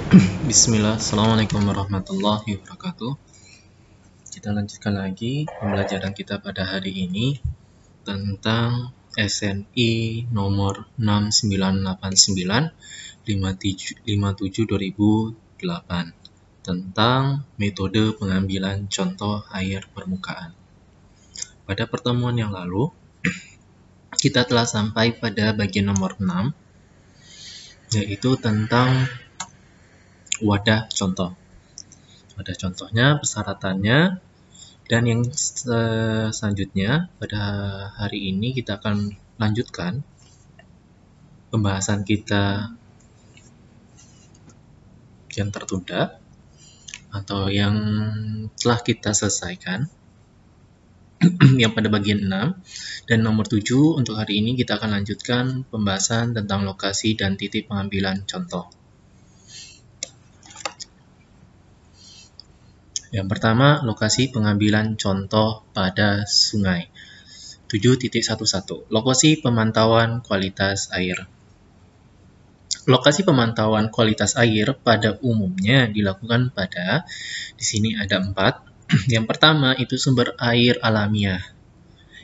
Bismillah, Assalamualaikum warahmatullahi wabarakatuh. Kita lanjutkan lagi pembelajaran kita pada hari ini tentang SNI nomor 6989-57-2008 tentang metode pengambilan contoh air permukaan. Pada pertemuan yang lalu, kita telah sampai pada bagian nomor 6, yaitu tentang wadah contoh. Wadah contohnya, persyaratannya, dan yang selanjutnya pada hari ini kita akan lanjutkan pembahasan kita yang tertunda atau yang telah kita selesaikan yang pada bagian 6, dan nomor 7 untuk hari ini kita akan lanjutkan pembahasan tentang lokasi dan titik pengambilan contoh. Yang pertama, lokasi pengambilan contoh pada sungai. 7.11. Lokasi pemantauan kualitas air. Lokasi pemantauan kualitas air pada umumnya dilakukan pada, di sini ada 4. Yang pertama itu sumber air alamiah.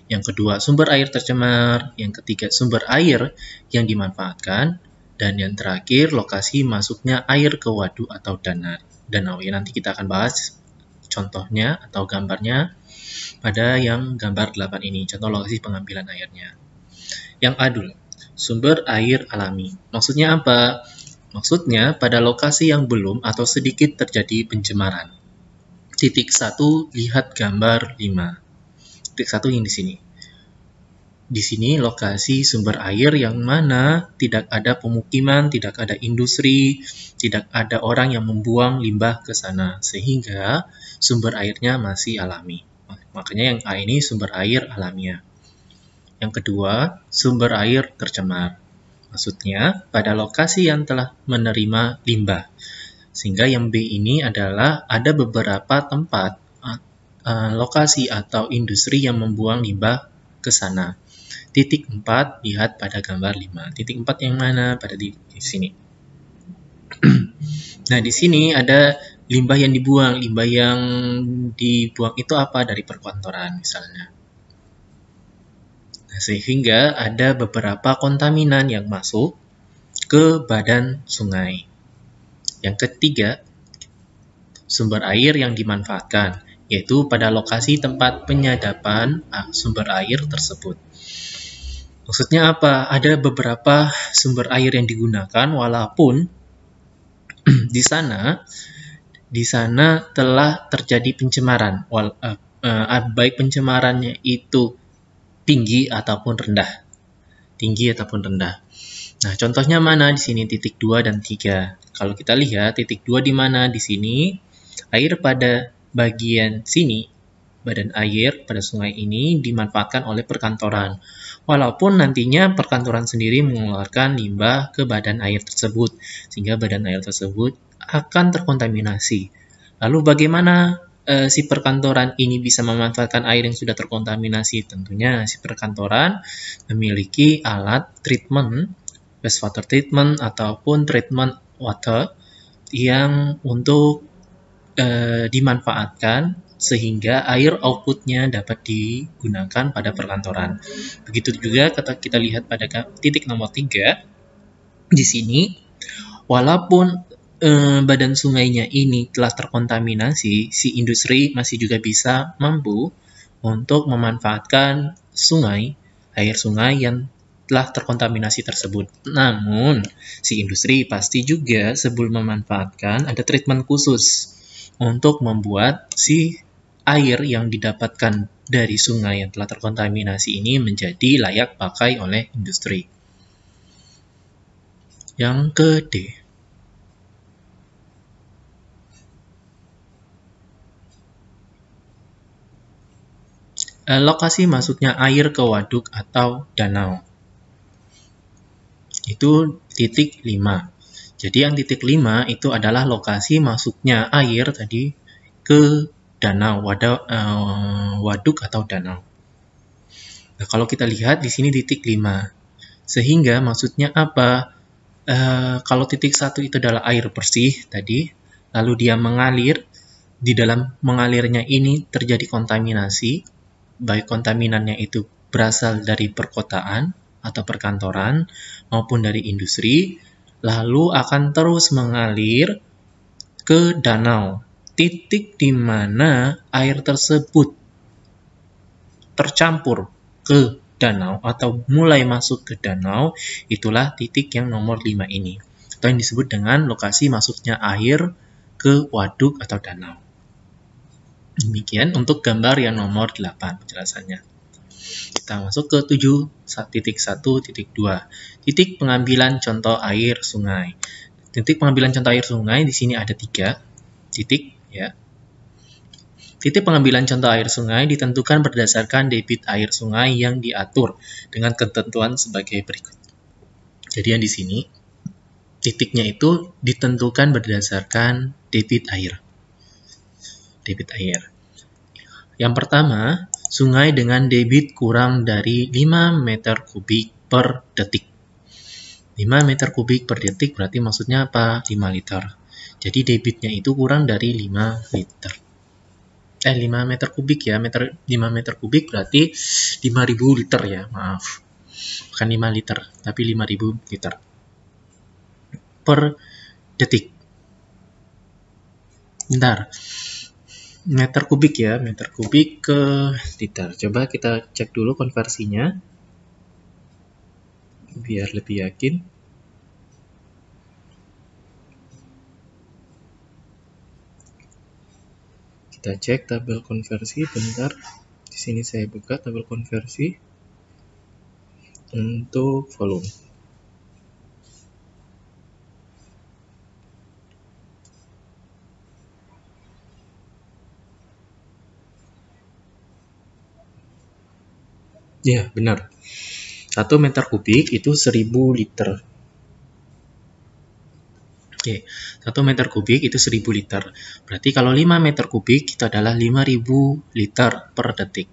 Yang kedua, sumber air tercemar. Yang ketiga, sumber air yang dimanfaatkan. Dan yang terakhir, lokasi masuknya air ke waduk atau danau. Ya, nanti kita akan bahas contohnya atau gambarnya pada yang gambar 8 ini, contoh lokasi pengambilan airnya. Yang A dulu, sumber air alami. Maksudnya apa? Maksudnya pada lokasi yang belum atau sedikit terjadi pencemaran. Titik 1, lihat gambar 5. Titik 1 yang di sini. Di sini lokasi sumber air yang mana tidak ada pemukiman, tidak ada industri, tidak ada orang yang membuang limbah ke sana, sehingga sumber airnya masih alami. Makanya yang A ini sumber air alamiah. Yang kedua, sumber air tercemar. Maksudnya pada lokasi yang telah menerima limbah. Sehingga yang B ini adalah ada beberapa tempat, lokasi atau industri yang membuang limbah ke sana. Titik 4, lihat pada gambar 5. Titik 4 yang mana? Pada di sini. Nah, di sini ada limbah yang dibuang. Limbah yang dibuang itu apa? Dari perkantoran misalnya. Nah, sehingga ada beberapa kontaminan yang masuk ke badan sungai. Yang ketiga, sumber air yang dimanfaatkan, yaitu pada lokasi tempat penyadapan sumber air tersebut. Maksudnya apa? Ada beberapa sumber air yang digunakan walaupun di sana telah terjadi pencemaran, baik pencemarannya itu tinggi ataupun rendah. Nah, contohnya mana? Di sini titik 2 dan 3. Kalau kita lihat titik 2 di mana? Di sini air pada bagian sini, badan air pada sungai ini dimanfaatkan oleh perkantoran. Walaupun nantinya perkantoran sendiri mengeluarkan limbah ke badan air tersebut, sehingga badan air tersebut akan terkontaminasi. Lalu bagaimana si perkantoran ini bisa memanfaatkan air yang sudah terkontaminasi? Tentunya si perkantoran memiliki alat treatment, wastewater treatment ataupun treatment water yang untuk dimanfaatkan sehingga air outputnya dapat digunakan pada perkantoran. Begitu juga kita lihat pada titik nomor 3, di sini walaupun badan sungainya ini telah terkontaminasi, si industri masih juga bisa mampu untuk memanfaatkan air sungai yang telah terkontaminasi tersebut. Namun, si industri pasti juga sebelum memanfaatkan ada treatment khusus untuk membuat si air yang didapatkan dari sungai yang telah terkontaminasi ini menjadi layak pakai oleh industri. Yang ke D. Lokasi masuknya air ke waduk atau danau. Itu titik 5. Jadi yang titik 5 itu adalah lokasi masuknya air tadi ke danau, waduk atau danau. Nah, kalau kita lihat di sini titik 5. Sehingga maksudnya apa? Kalau titik 1 itu adalah air bersih tadi, lalu dia mengalir, di dalam mengalirnya ini terjadi kontaminasi, baik kontaminannya itu berasal dari perkotaan atau perkantoran maupun dari industri, lalu akan terus mengalir ke danau. Titik di mana air tersebut tercampur ke danau atau mulai masuk ke danau, itulah titik yang nomor 5 ini, atau yang disebut dengan lokasi masuknya air ke waduk atau danau. Demikian untuk gambar yang nomor 8 penjelasannya. Kita masuk ke 7.1.2. Titik pengambilan contoh air sungai. Titik pengambilan contoh air sungai di sini ada 3 titik ya. Titik pengambilan contoh air sungai ditentukan berdasarkan debit air sungai yang diatur dengan ketentuan sebagai berikut. Jadi yang di sini titiknya itu ditentukan berdasarkan debit air. Debit air. Yang pertama, sungai dengan debit kurang dari 5 meter kubik per detik. 5 meter kubik per detik berarti maksudnya apa? 5 liter. Jadi debitnya itu kurang dari 5 liter. 5 meter kubik ya, 5 meter kubik berarti 5.000 liter ya, maaf. Bukan 5 liter, tapi 5.000 liter per detik. Bentar, meter kubik ya, meter kubik ke liter. Coba kita cek dulu konversinya, biar lebih yakin. Kita cek tabel konversi, bentar. Di sini saya buka tabel konversi untuk volume. Ya, benar. 1 meter kubik itu 1000 liter. Oke, 1 meter kubik itu 1000 liter. Berarti kalau 5 meter kubik itu adalah 5.000 liter per detik.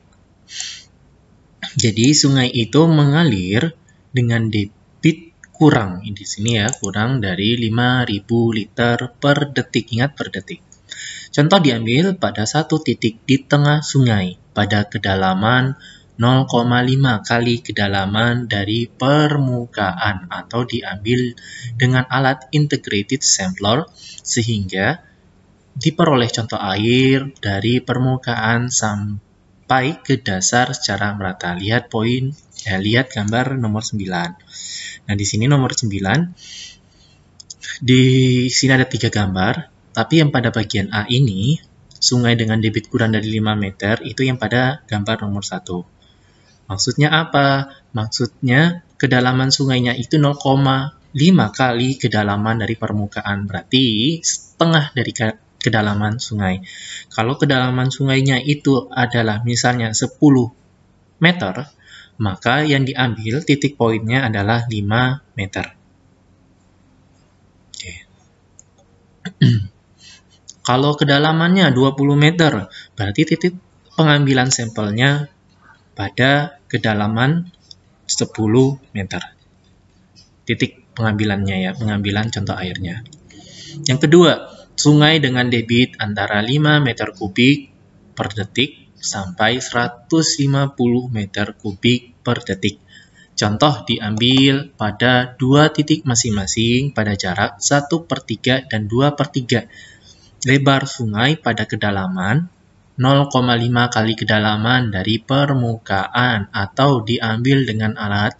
Jadi sungai itu mengalir dengan debit kurang. Di sini ya, kurang dari 5.000 liter per detik. Ingat per detik. Contoh diambil pada satu titik di tengah sungai pada kedalaman 0,5 kali kedalaman dari permukaan atau diambil dengan alat integrated sampler sehingga diperoleh contoh air dari permukaan sampai ke dasar secara merata. Lihat gambar nomor 9. Nah, di sini nomor 9 di sini ada 3 gambar, tapi yang pada bagian A ini sungai dengan debit kurang dari 5 meter itu yang pada gambar nomor 1. Maksudnya apa? Maksudnya kedalaman sungainya itu 0,5 kali kedalaman dari permukaan. Berarti setengah dari kedalaman sungai. Kalau kedalaman sungainya itu adalah misalnya 10 meter, maka yang diambil titik poinnya adalah 5 meter. Oke. Kalau kedalamannya 20 meter, berarti titik pengambilan sampelnya pada kedalaman 10 meter. Titik pengambilannya ya, pengambilan contoh airnya. Yang kedua, sungai dengan debit antara 5 meter kubik per detik sampai 150 meter kubik per detik. Contoh diambil pada 2 titik masing-masing pada jarak 1/3 dan 2/3 lebar sungai pada kedalaman 0,5 kali kedalaman dari permukaan atau diambil dengan alat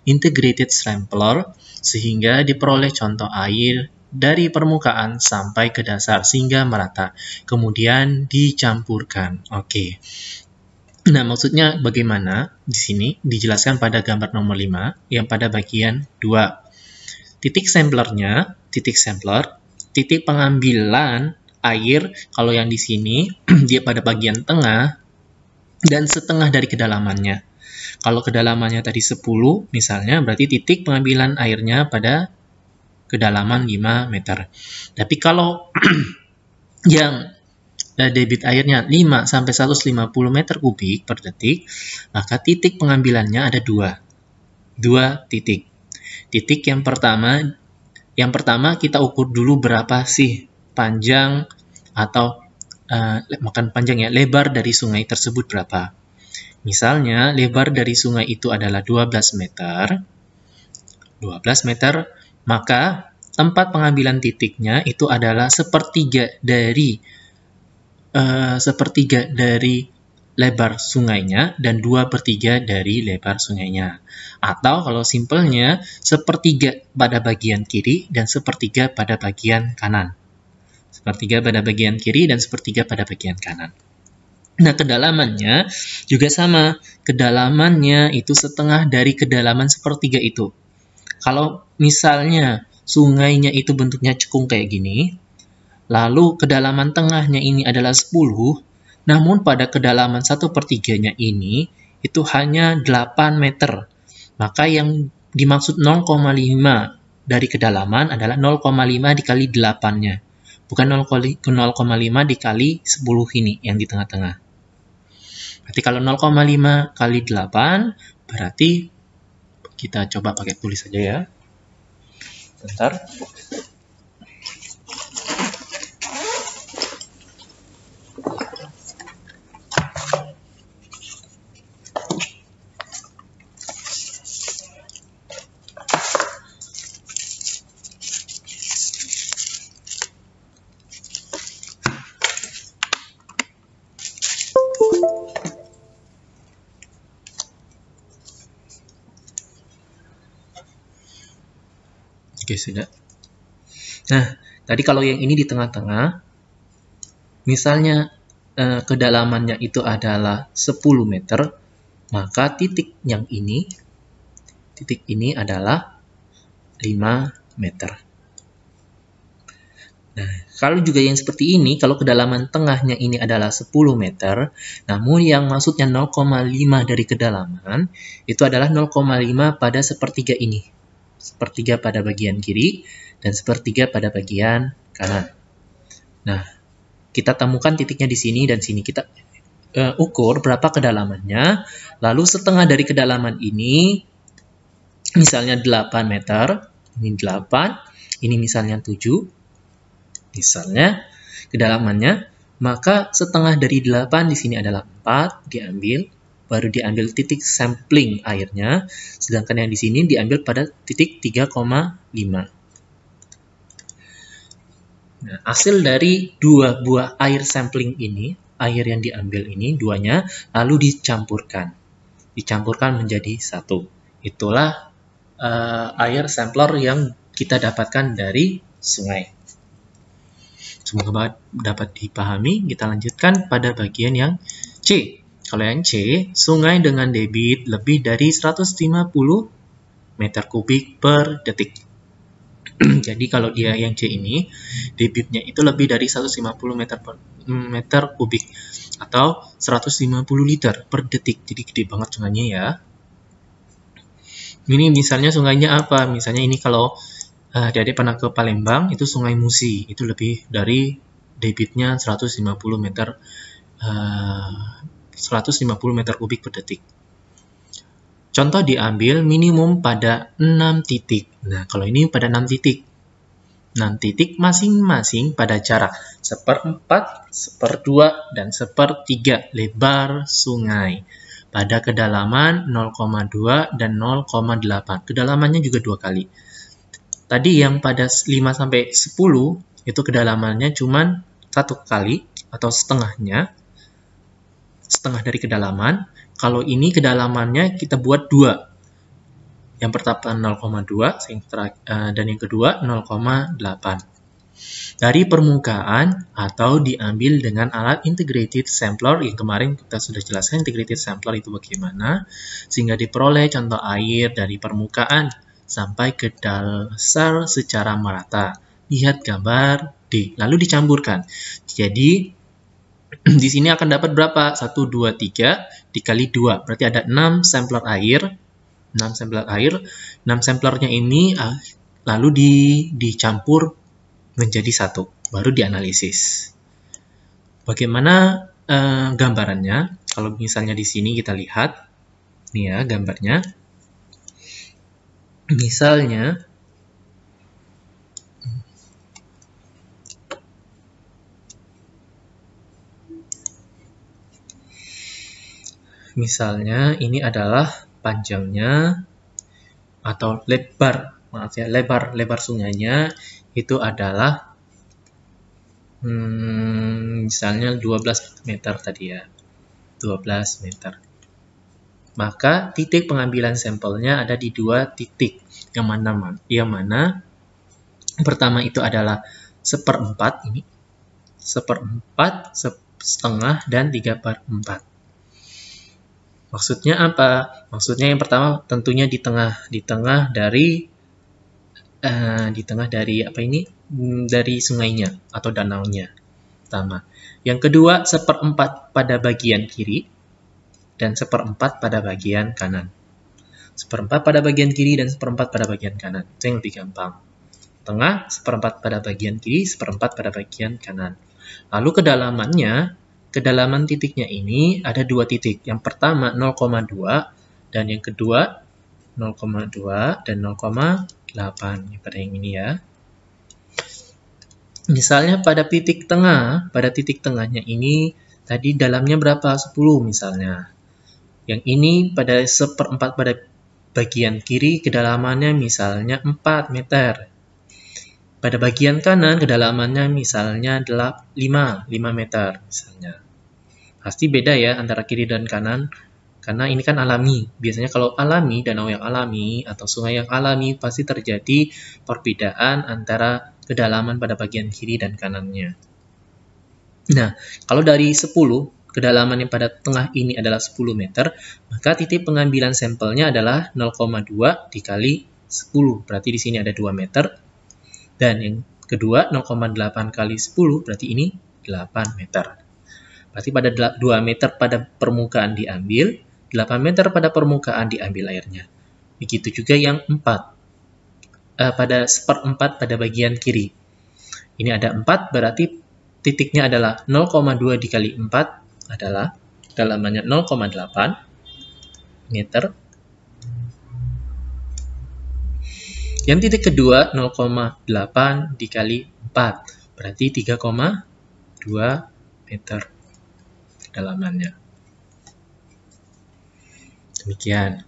integrated sampler sehingga diperoleh contoh air dari permukaan sampai ke dasar sehingga merata. Kemudian dicampurkan. Oke. Nah, maksudnya bagaimana? Di sini dijelaskan pada gambar nomor 5 yang pada bagian 2. Titik samplernya, titik pengambilan air, kalau yang di sini dia pada bagian tengah dan setengah dari kedalamannya. Kalau kedalamannya tadi 10 misalnya, berarti titik pengambilan airnya pada kedalaman 5 meter. Tapi kalau yang debit airnya 5 sampai 150 meter kubik per detik, maka titik pengambilannya ada 2 titik. Titik yang pertama Yang pertama kita ukur dulu berapa sih panjang atau bukan panjang ya, lebar dari sungai tersebut berapa. Misalnya lebar dari sungai itu adalah 12 meter. 12 meter, maka tempat pengambilan titiknya itu adalah sepertiga dari lebar sungainya dan 2/3 dari lebar sungainya. Atau kalau simpelnya, sepertiga pada bagian kiri dan sepertiga pada bagian kanan. Sepertiga pada bagian kiri dan sepertiga pada bagian kanan. Nah, kedalamannya juga sama. Kedalamannya itu setengah dari kedalaman sepertiga itu. Kalau misalnya sungainya itu bentuknya cekung kayak gini, lalu kedalaman tengahnya ini adalah 10, namun pada kedalaman 1/3-nya ini itu hanya 8 meter. Maka yang dimaksud 0,5 dari kedalaman adalah 0,5 dikali 8-nya. Bukan 0,5 dikali 10 ini yang di tengah-tengah. Berarti kalau 0,5 kali 8, berarti kita coba pakai tulis saja ya. Bentar. Oke, sudah. Nah, tadi kalau yang ini di tengah-tengah, misalnya kedalamannya itu adalah 10 meter, maka titik ini adalah 5 meter. Nah, kalau juga yang seperti ini, kalau kedalaman tengahnya ini adalah 10 meter, namun yang maksudnya 0,5 dari kedalaman, itu adalah 0,5 pada sepertiga ini. Sepertiga pada bagian kiri dan sepertiga pada bagian kanan. Nah, kita temukan titiknya di sini dan sini. Kita ukur berapa kedalamannya, lalu setengah dari kedalaman ini, misalnya 8 meter, ini 8, ini misalnya 7, misalnya kedalamannya, maka setengah dari 8 di sini adalah 4, diambil, baru diambil titik sampling airnya, sedangkan yang di sini diambil pada titik 3,5. Nah, hasil dari dua buah air sampling ini, air yang diambil ini, duanya, lalu dicampurkan menjadi satu. Itulah air sampler yang kita dapatkan dari sungai. Semoga dapat dipahami. Kita lanjutkan pada bagian yang C. Kalau yang C, sungai dengan debit lebih dari 150 meter kubik per detik. Jadi kalau dia yang C ini, debitnya itu lebih dari 150 meter kubik atau 150 liter per detik. Jadi gede banget sungainya ya. Ini misalnya sungainya apa? Misalnya ini kalau adik-adik pernah ke Palembang, itu Sungai Musi. Itu lebih dari debitnya 150 meter 150 meter kubik per detik. Contoh diambil minimum pada 6 titik. Nah, kalau ini pada 6 titik. 6 titik masing-masing pada jarak 1/4, 1/2, dan 1/3 lebar sungai. Pada kedalaman 0,2 dan 0,8. Kedalamannya juga 2 kali. Tadi yang pada 5-10 itu kedalamannya cuma 1 kali atau setengahnya. Setengah dari kedalaman. Kalau ini kedalamannya kita buat 2. Yang pertama 0,2 dan yang kedua 0,8. Dari permukaan atau diambil dengan alat integrated sampler yang kemarin kita sudah jelaskan integrated sampler itu bagaimana, sehingga diperoleh contoh air dari permukaan sampai ke dasar secara merata. Lihat gambar D, lalu dicampurkan. Jadi di sini akan dapat berapa? 1, 2, 3 dikali 2. Berarti ada 6 sampler air. 6 sampler air. 6 samplernya ini lalu dicampur menjadi satu. Baru dianalisis. Bagaimana gambarannya? Kalau misalnya di sini kita lihat. Nih ya gambarnya. Misalnya Misalnya ini adalah panjangnya atau lebar, maaf ya, lebar sungainya itu adalah misalnya 12 meter tadi ya, 12 meter. Maka titik pengambilan sampelnya ada di dua titik. Yang mana pertama itu adalah 1/4 ini, 1/4, setengah, dan 3/4. Maksudnya apa? Maksudnya yang pertama tentunya di tengah dari apa ini? Dari sungainya atau danaunya. Pertama. Yang kedua 1/4 pada bagian kiri dan 1/4 pada bagian kanan. 1/4 pada bagian kiri dan 1/4 pada bagian kanan. Itu yang lebih gampang. Tengah 1/4 pada bagian kiri, 1/4 pada bagian kanan. Lalu kedalaman titiknya ini ada dua titik. Yang pertama 0,2 dan yang kedua 0,2 dan 0,8. Pada yang ini ya. Misalnya pada titik tengahnya ini tadi dalamnya berapa? 10 misalnya. Yang ini pada 1/4 pada bagian kiri kedalamannya misalnya 4 meter. Pada bagian kanan kedalamannya misalnya 5 meter misalnya. Pasti beda ya antara kiri dan kanan karena ini kan alami. Biasanya kalau alami, danau yang alami atau sungai yang alami pasti terjadi perbedaan antara kedalaman pada bagian kiri dan kanannya. Nah, kalau dari 10 kedalaman yang pada tengah ini adalah 10 meter, maka titik pengambilan sampelnya adalah 0,2 dikali 10. Berarti di sini ada 2 meter. Dan yang kedua 0,8 kali 10, berarti ini 8 meter. Berarti pada 2 meter pada permukaan diambil, 8 meter pada permukaan diambil airnya. Begitu juga yang 4. Pada 1/4 pada bagian kiri. Ini ada 4, berarti titiknya adalah 0,2 dikali 4 adalah kedalamannya 0,8 meter. Yang titik kedua 0,8 dikali 4, berarti 3,2 meter kedalamannya. Demikian.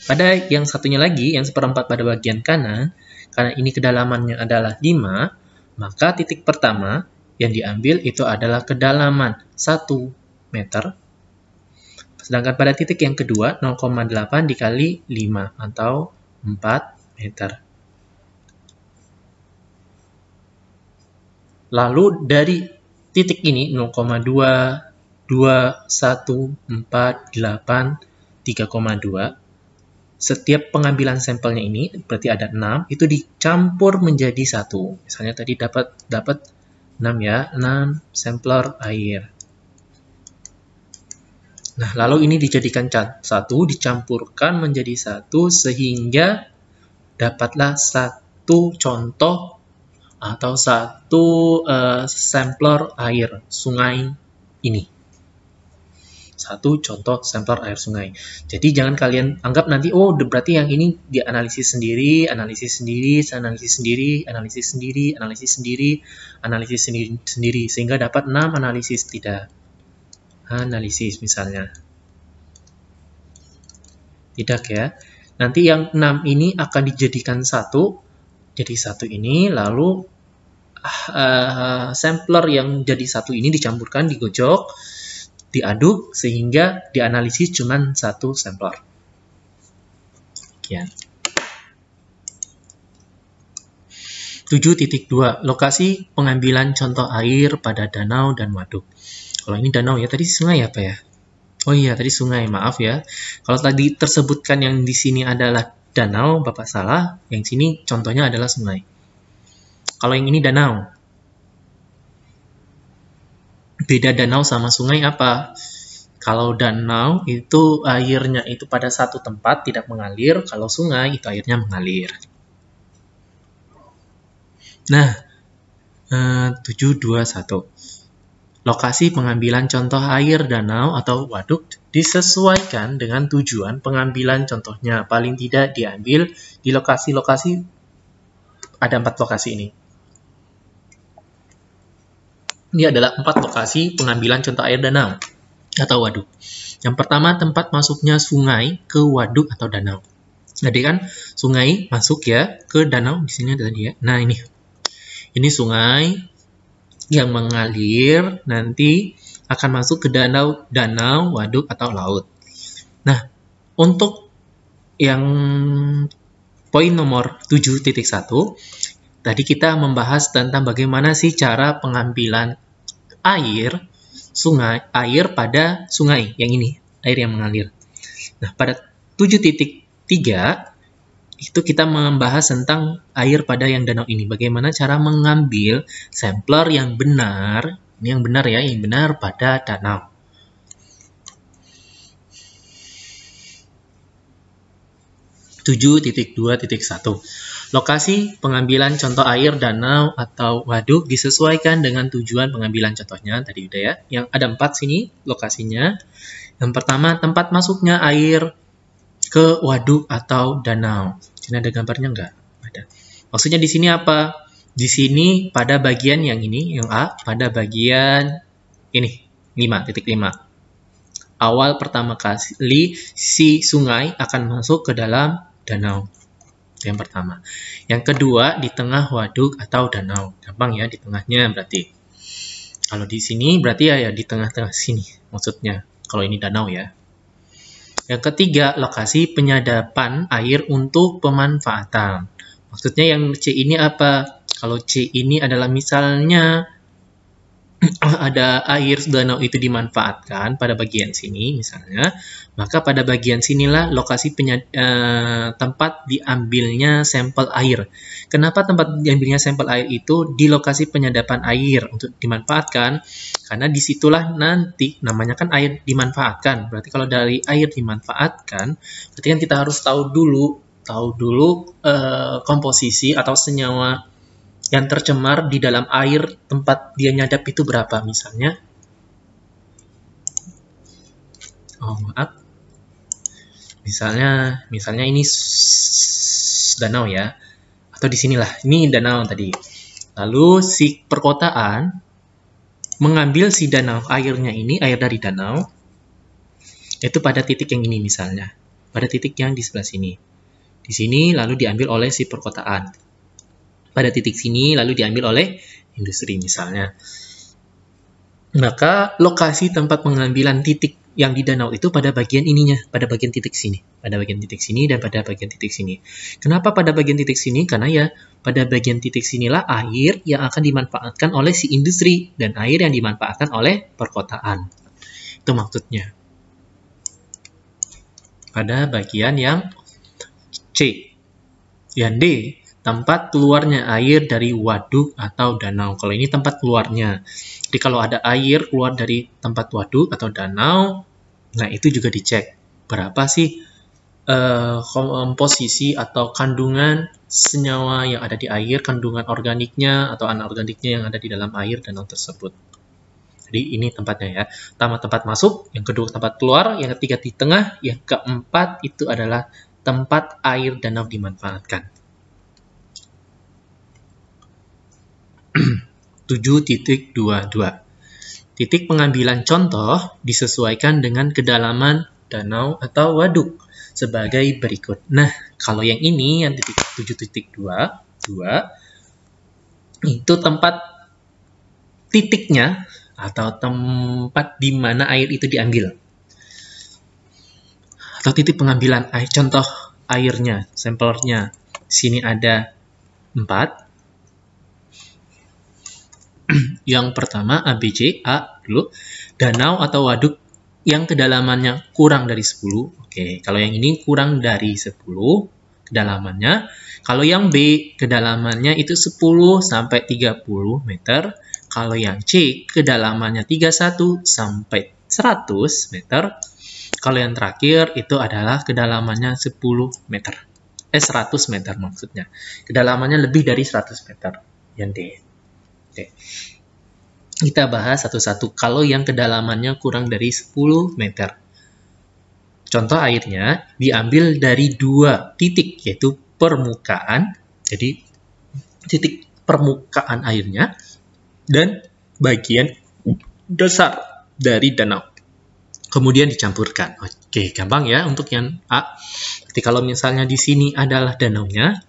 Pada yang satunya lagi, yang 1/4 pada bagian kanan, karena ini kedalamannya adalah 5, maka titik pertama yang diambil itu adalah kedalaman 1 meter. Sedangkan pada titik yang kedua, 0,8 dikali 5 atau 4 meter. Lalu dari titik ini 0,2, 2, 1, 4, 8, 3,2. Setiap pengambilan sampelnya ini, berarti ada 6, itu dicampur menjadi 1. Misalnya tadi dapat 6 ya, 6 sampler air. Nah, lalu ini dijadikan 1, dicampurkan menjadi 1, sehingga dapatlah 1 contoh atau 1 sampler air sungai ini. 1 contoh sampler air sungai. Jadi jangan kalian anggap nanti, oh berarti yang ini dianalisis sendiri, sehingga dapat 6 analisis. Tidak. Analisis misalnya. Tidak ya. Nanti yang 6 ini akan dijadikan 1. Jadi 1 ini lalu sampler yang jadi 1 ini dicampurkan, digojok, diaduk sehingga dianalisis cuma 1 sampler. Sekian. 7.2 Lokasi pengambilan contoh air pada danau dan waduk. Kalau ini danau ya, tadi sungai apa ya? Oh iya, tadi sungai, maaf ya. Kalau tadi tersebutkan yang di sini adalah danau, Bapak salah. Yang sini contohnya adalah sungai. Kalau yang ini danau. Beda danau sama sungai apa? Kalau danau itu airnya itu pada satu tempat tidak mengalir, kalau sungai itu airnya mengalir. Nah, 7.2.1 Lokasi pengambilan contoh air danau atau waduk disesuaikan dengan tujuan pengambilan contohnya. Paling tidak diambil di lokasi-lokasi, ada 4 lokasi ini. Ini adalah 4 lokasi pengambilan contoh air danau atau waduk. Yang pertama, tempat masuknya sungai ke waduk atau danau. Jadi kan sungai masuk ya ke danau, di sini ada tadi ya. Nah, ini sungai yang mengalir nanti akan masuk ke danau, waduk atau laut. Nah, untuk yang poin nomor 7.1, tadi kita membahas tentang bagaimana sih cara pengambilan air pada sungai. Yang ini, air yang mengalir. Nah, pada 7.3 itu kita membahas tentang air pada yang danau ini. Bagaimana cara mengambil sampler yang benar, ini yang benar ya, yang benar pada danau. Lokasi pengambilan contoh air danau atau waduk disesuaikan dengan tujuan pengambilan contohnya. Tadi udah ya. Yang ada 4 sini lokasinya. Yang pertama, tempat masuknya air ke waduk atau danau. Sini ada gambarnya nggak? Ada. Maksudnya di sini apa? Di sini pada bagian yang ini, yang A, pada bagian ini, 5.5. Awal pertama kali si sungai akan masuk ke dalam danau. Yang pertama. Yang kedua, di tengah waduk atau danau. Gampang ya, di tengahnya berarti. Kalau di sini berarti ya di tengah-tengah sini maksudnya. Kalau ini danau ya. Yang ketiga, lokasi penyadapan air untuk pemanfaatan. Maksudnya yang C ini apa? Kalau C ini adalah misalnya ada air danau itu dimanfaatkan pada bagian sini misalnya, maka pada bagian sinilah lokasi tempat diambilnya sampel air. Kenapa tempat diambilnya sampel air itu di lokasi penyadapan air untuk dimanfaatkan? Karena disitulah nanti namanya kan air dimanfaatkan. Berarti kalau dari air dimanfaatkan, berarti kan kita harus tahu dulu komposisi atau senyawa yang tercemar di dalam air tempat dia nyadap itu berapa misalnya. Misalnya ini danau ya. Atau di sinilah, ini danau tadi. Lalu si perkotaan mengambil si danau airnya ini, air dari danau, itu pada titik yang ini misalnya. Pada titik yang di sebelah sini. Di sini lalu diambil oleh si perkotaan. Pada titik sini lalu diambil oleh industri misalnya. Maka lokasi tempat pengambilan titik yang di danau itu pada bagian ininya, pada bagian titik sini. Pada bagian titik sini dan pada bagian titik sini. Kenapa pada bagian titik sini? Karena ya pada bagian titik sinilah air yang akan dimanfaatkan oleh si industri dan air yang dimanfaatkan oleh perkotaan. Itu maksudnya. Pada bagian yang C. Yang D, tempat keluarnya air dari waduk atau danau. Kalau ini tempat keluarnya. Jadi kalau ada air keluar dari tempat waduk atau danau, nah itu juga dicek. Berapa sih komposisi atau kandungan senyawa yang ada di air, kandungan organiknya atau anorganiknya yang ada di dalam air danau tersebut. Jadi ini tempatnya ya. Pertama tempat masuk, yang kedua tempat keluar, yang ketiga di tengah, yang keempat itu adalah tempat air danau dimanfaatkan. 7.22. Titik pengambilan contoh disesuaikan dengan kedalaman danau atau waduk sebagai berikut. Nah, kalau yang ini, yang 7.22, itu tempat titiknya atau tempat di mana air itu diambil. Atau titik pengambilan air, contoh airnya, sampelnya. Sini ada 4. Yang pertama ABC, A dulu, danau atau waduk yang kedalamannya kurang dari 10. Oke, kalau yang ini kurang dari 10 kedalamannya. Kalau yang B kedalamannya itu 10 sampai 30 meter. Kalau yang C kedalamannya 31 sampai 100 meter. Kalau yang terakhir itu adalah kedalamannya 10 meter. 100 meter maksudnya. Kedalamannya lebih dari 100 meter. Yang D. Oke. Kita bahas satu-satu. Kalau yang kedalamannya kurang dari 10 meter. Contoh airnya diambil dari 2 titik, yaitu permukaan. Jadi, titik permukaan airnya dan bagian dasar dari danau. Kemudian dicampurkan. Oke, gampang ya untuk yang A. Jadi kalau misalnya di sini adalah danaunya,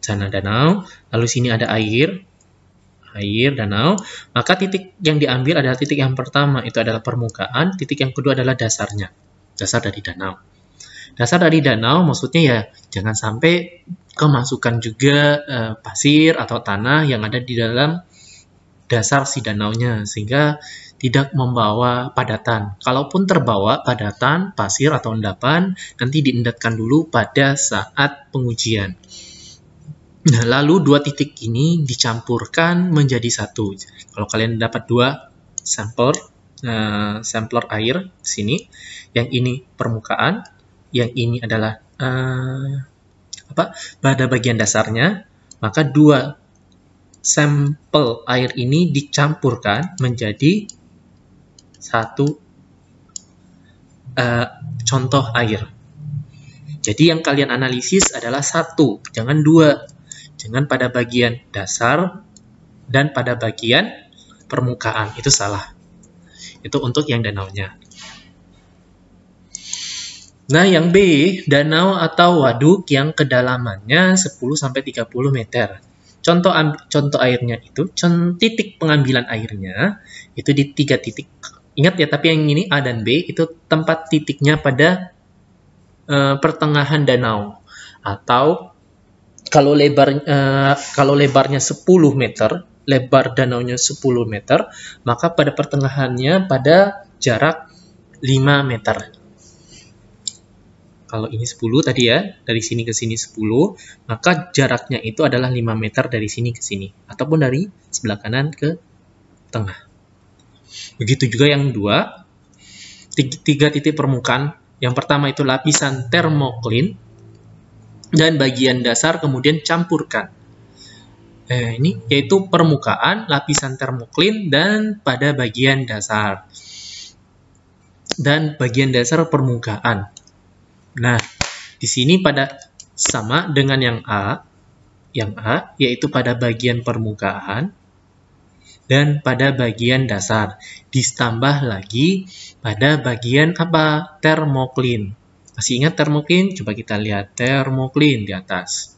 sana danau, lalu sini ada air, danau, maka titik yang diambil adalah titik yang pertama, itu adalah permukaan, titik yang kedua adalah dasarnya, dasar dari danau. Dasar dari danau maksudnya ya jangan sampai kemasukan juga pasir atau tanah yang ada di dalam dasar si danaunya, sehingga tidak membawa padatan. Kalaupun terbawa padatan, pasir atau endapan, nanti diendapkan dulu pada saat pengujian. Nah, lalu dua titik ini dicampurkan menjadi satu. Kalau kalian dapat dua sampler air di sini, yang ini permukaan, yang ini adalah pada bagian dasarnya, maka dua sampel air ini dicampurkan menjadi satu contoh air. Jadi yang kalian analisis adalah satu, jangan dua. Jangan pada bagian dasar dan pada bagian permukaan, itu salah. Itu untuk yang danaunya. Nah, yang B, danau atau waduk yang kedalamannya 10-30 meter. Contoh airnya itu, titik pengambilan airnya itu di 3 titik. Ingat ya, tapi yang ini A dan B itu tempat titiknya pada pertengahan danau. Atau kalau lebarnya 10 meter, lebar danaunya 10 meter, maka pada pertengahannya pada jarak 5 meter. Kalau ini 10 tadi ya, dari sini ke sini 10, maka jaraknya itu adalah 5 meter dari sini ke sini. Ataupun dari sebelah kanan ke tengah. Begitu juga yang dua, 3 titik permukaan. Yang pertama itu lapisan termoklin, dan bagian dasar kemudian campurkan. Ini yaitu permukaan, lapisan termoklin, dan pada bagian dasar. Dan bagian dasar permukaan. Nah, di sini pada sama dengan yang A, yaitu pada bagian permukaan dan pada bagian dasar. Ditambah lagi pada bagian apa? Termoklin. Masih ingat termoklin? Coba kita lihat termoklin di atas.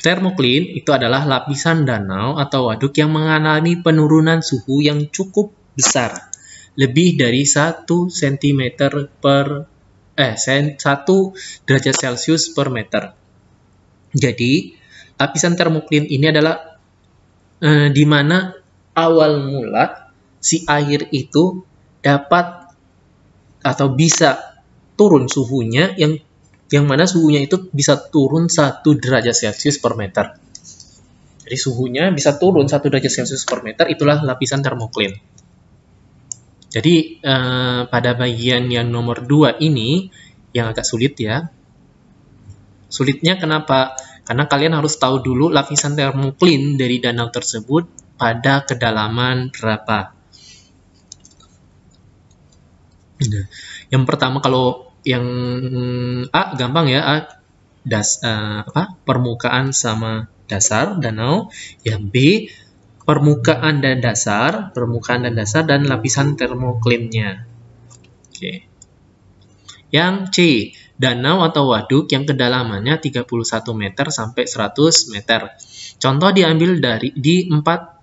Termoklin itu adalah lapisan danau atau waduk yang mengalami penurunan suhu yang cukup besar. Lebih dari 1 cm per 1 derajat Celcius per meter. Jadi, lapisan termoklin ini adalah di mana awal mula si air itu dapat atau bisa turun suhunya yang mana suhunya itu bisa turun 1 derajat Celcius per meter. Jadi suhunya bisa turun 1 derajat Celcius per meter, itulah lapisan termoklin. Jadi pada bagian yang nomor 2 ini yang agak sulit ya. Sulitnya kenapa? Karena kalian harus tahu dulu lapisan termoklin dari danau tersebut pada kedalaman berapa. Nah, yang pertama kalau yang A gampang ya, permukaan sama dasar danau. Yang B permukaan dan dasar, dan lapisan termoklinnya. Oke. Yang C, danau atau waduk yang kedalamannya 31 meter sampai 100 meter. Contoh diambil di 4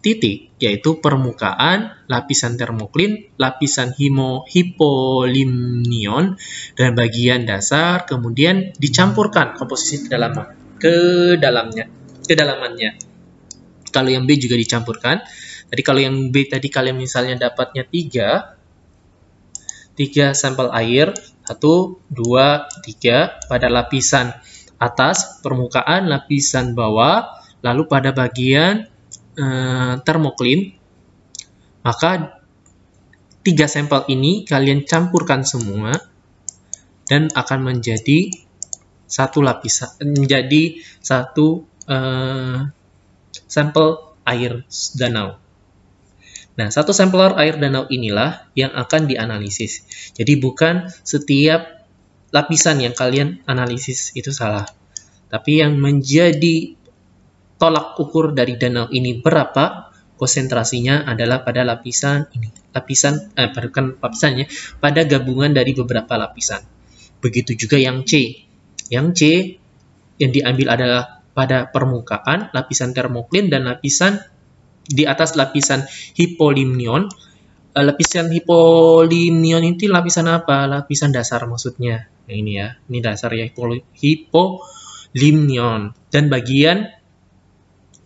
titik, yaitu permukaan, lapisan termoklin, lapisan hipolimnion, dan bagian dasar, kemudian dicampurkan komposisi kedalamannya. Kalau yang B juga dicampurkan. Jadi kalau yang B tadi kalian misalnya dapatnya 3 sampel air, 1, 2, 3 pada lapisan atas, permukaan, lapisan bawah, lalu pada bagian termoklin, maka 3 sampel ini kalian campurkan semua dan akan menjadi satu lapisan, menjadi satu sampel air danau. Nah, satu sampel air danau inilah yang akan dianalisis. Jadi bukan setiap lapisan yang kalian analisis, itu salah. Tapi yang menjadi tolak ukur dari danau ini berapa konsentrasinya adalah pada lapisan ini. Bukan lapisannya, pada gabungan dari beberapa lapisan. Begitu juga yang C. Yang C yang diambil adalah pada permukaan, lapisan termoklin, dan lapisan di atas lapisan hipolimnion. Lapisan hipolimnion itu lapisan apa? Lapisan dasar maksudnya. Nah, ini ya, ini dasar ya, hipolimnion. Dan bagian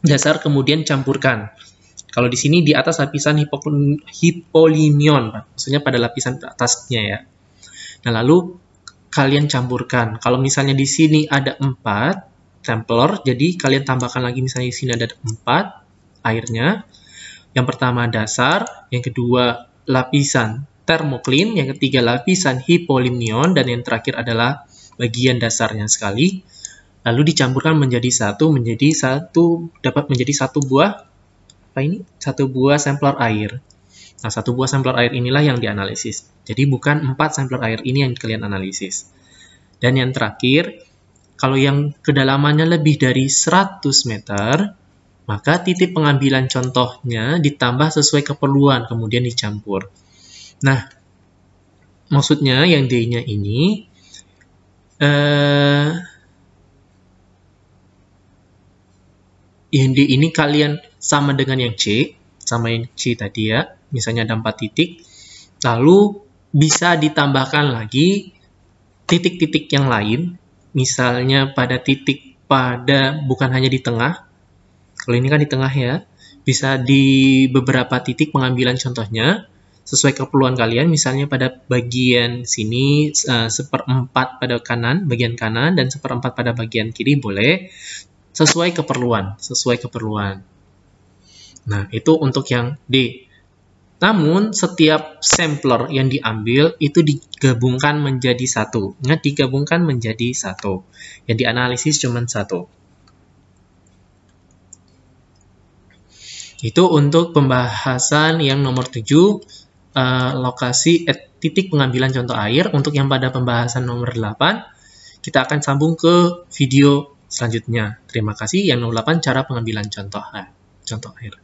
dasar kemudian campurkan. Kalau di sini di atas lapisan hipolimnion, maksudnya pada lapisan atasnya ya. Nah, lalu kalian campurkan. Kalau misalnya di sini ada 4 sampler, jadi kalian tambahkan lagi, misalnya di sini ada 4 airnya. Yang pertama dasar, yang kedua lapisan termoklin, yang ketiga lapisan hipolimnion, dan yang terakhir adalah bagian dasarnya sekali. Lalu dicampurkan menjadi satu, dapat menjadi satu buah sampler air. Nah, satu buah sampler air inilah yang dianalisis. Jadi bukan 4 sampler air ini yang kalian analisis. Dan yang terakhir, kalau yang kedalamannya lebih dari 100 meter, maka titik pengambilan contohnya ditambah sesuai keperluan, kemudian dicampur. Nah, maksudnya yang D-nya ini, yang D ini kalian sama dengan yang C, sama yang C tadi ya, misalnya ada 4 titik, lalu bisa ditambahkan lagi titik-titik yang lain, misalnya pada bukan hanya di tengah. Kalau ini kan di tengah ya, bisa di beberapa titik pengambilan contohnya, sesuai keperluan kalian, misalnya pada bagian sini, 1/4 pada bagian kanan, dan 1/4 pada bagian kiri, boleh, sesuai keperluan. Nah, itu untuk yang D. Namun, setiap sampler yang diambil, itu digabungkan menjadi satu. Ingat, digabungkan menjadi satu. Yang dianalisis cuma satu. Itu untuk pembahasan yang nomor 7, titik pengambilan contoh air. Untuk yang pada pembahasan nomor 8, kita akan sambung ke video selanjutnya. Terima kasih. Yang nomor 8, cara pengambilan contoh air.